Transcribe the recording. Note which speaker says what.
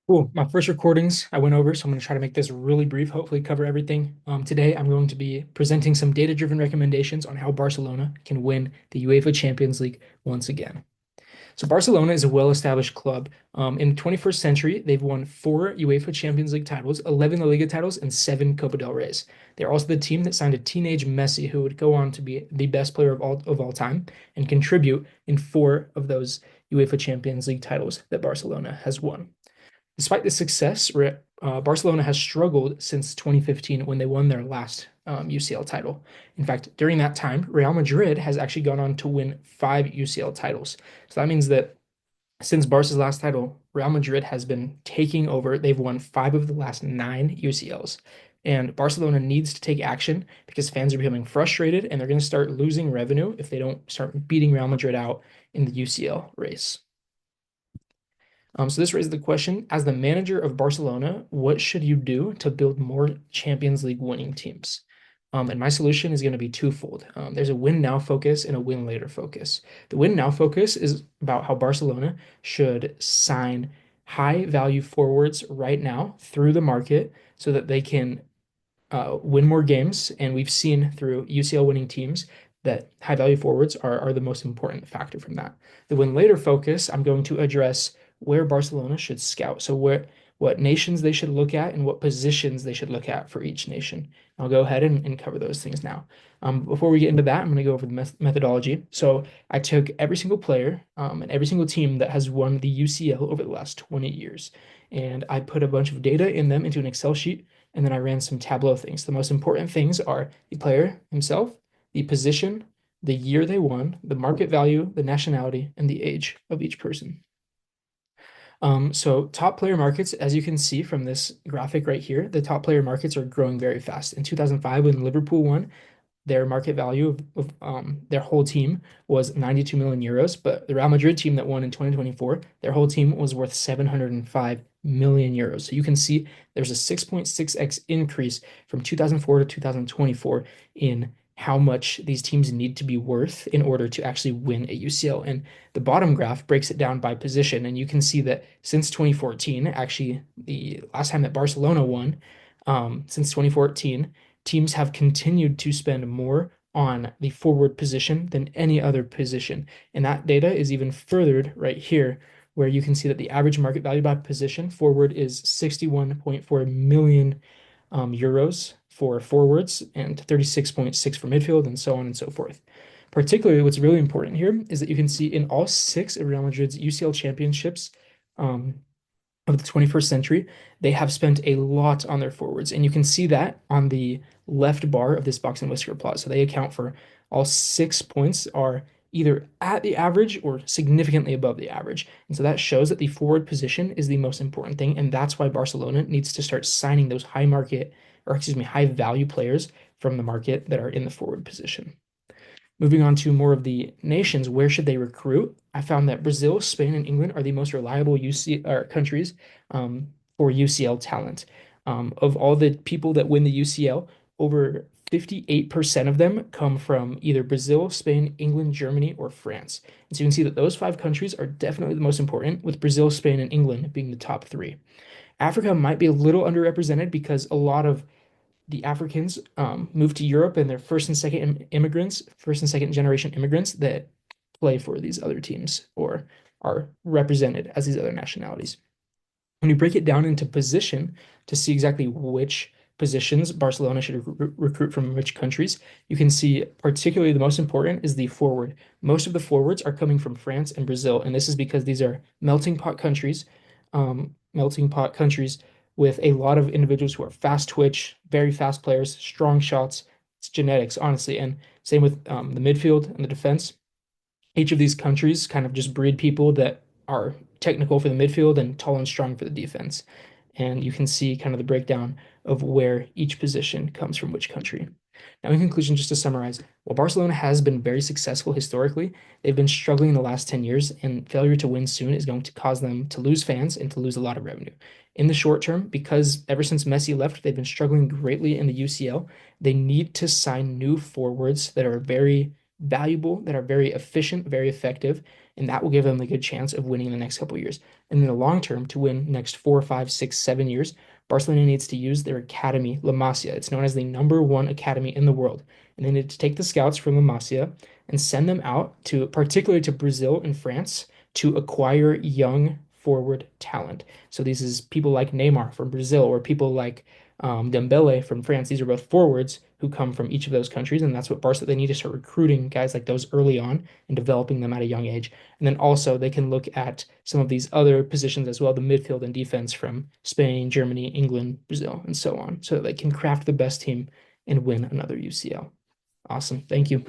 Speaker 1: Cool. My first recordings I went over, so I'm going to try to make this really brief, hopefully cover everything. Today, I'm going to be presenting some data-driven recommendations on how Barcelona can win the UEFA Champions League once again. So Barcelona is a well-established club. In the 21st century, they've won four UEFA Champions League titles, 11 La Liga titles, and seven Copa del Reys. They're also the team that signed a teenage Messi, who would go on to be the best player of all time and contribute in four of those UEFA Champions League titles that Barcelona has won. Despite this success, Barcelona has struggled since 2015 when they won their last UCL title. In fact, during that time, Real Madrid has actually gone on to win five UCL titles. So that means that since Barca's last title, Real Madrid has been taking over. They've won five of the last nine UCLs. And Barcelona needs to take action because fans are becoming frustrated and they're going to start losing revenue if they don't start beating Real Madrid out in the UCL race. So this raises the question, as the manager of Barcelona, what should you do to build more Champions League winning teams? And my solution is going to be twofold. There's a win now focus and a win later focus. The win now focus is about how Barcelona should sign high value forwards right now through the market so that they can win more games. And we've seen through UCL winning teams that high value forwards are the most important factor from that. The win later focus, I'm going to address where Barcelona should scout. So what nations they should look at and what positions they should look at for each nation. I'll go ahead and cover those things now. Before we get into that, I'm going to go over the methodology. So I took every single player and every single team that has won the UCL over the last 20 years, and I put a bunch of data in them into an Excel sheet, and then I ran some Tableau things. The most important things are the player himself, the position, the year they won, the market value, the nationality, and the age of each person. So top player markets, as you can see from this graphic right here, the top player markets are growing very fast. In 2005, when Liverpool won, their market value of their whole team was 92 million euros, but the Real Madrid team that won in 2024, their whole team was worth 705 million euros. So you can see there's a 6.6x increase from 2004 to 2024 in how much these teams need to be worth in order to actually win a UCL. And the bottom graph breaks it down by position. And you can see that since 2014, actually the last time that Barcelona won, since 2014, teams have continued to spend more on the forward position than any other position. And that data is even furthered right here, where you can see that the average market value by position forward is 61.4 million euros for forwards and 36.6 for midfield, and so on and so forth. Particularly, what's really important here is that you can see in all six of Real Madrid's UCL championships, of the 21st century, they have spent a lot on their forwards. And you can see that on the left bar of this box and whisker plot. So they account for all 6 points are either at the average or significantly above the average. And so that shows that the forward position is the most important thing. And that's why Barcelona needs to start signing those high market, or excuse me, high value players from the market that are in the forward position. Moving on to more of the nations, where should they recruit? I found that Brazil, Spain, and England are the most reliable countries for UCL talent. Of all the people that win the UCL, over 58% of them come from either Brazil, Spain, England, Germany, or France. And so you can see that those five countries are definitely the most important, with Brazil, Spain, and England being the top three. Africa might be a little underrepresented because a lot of the Africans moved to Europe and they're first and second immigrants, first and second generation immigrants that play for these other teams or are represented as these other nationalities. When you break it down into position to see exactly which positions Barcelona should recruit from which countries, you can see particularly the most important is the forward. Most of the forwards are coming from France and Brazil, and this is because these are melting pot countries with a lot of individuals who are fast twitch, very fast players, strong shots. It's genetics, honestly, and same with the midfield and the defense. Each of these countries kind of just breed people that are technical for the midfield and tall and strong for the defense. And you can see kind of the breakdown of where each position comes from which country. Now, in conclusion, just to summarize, while Barcelona has been very successful historically, they've been struggling in the last 10 years, and failure to win soon is going to cause them to lose fans and to lose a lot of revenue. In the short term, because ever since Messi left, they've been struggling greatly in the UCL, they need to sign new forwards that are very valuable, that are very efficient, very effective, and that will give them a good chance of winning in the next couple of years. And in the long term, to win next 4, 5, 6, 7 years, Barcelona needs to use their academy, La Masia. It's known as the #1 academy in the world. And they need to take the scouts from La Masia and send them out to, particularly to Brazil and France, to acquire young forward talent. So these is people like Neymar from Brazil or people like Dembele from France. These are both forwards who come from each of those countries, and that's what Barca they need to start recruiting guys like those early on and developing them at a young age. And then also they can look at some of these other positions as well, the midfield and defense from Spain, Germany, England, Brazil, and so on, so that they can craft the best team and win another UCL. Awesome. Thank you.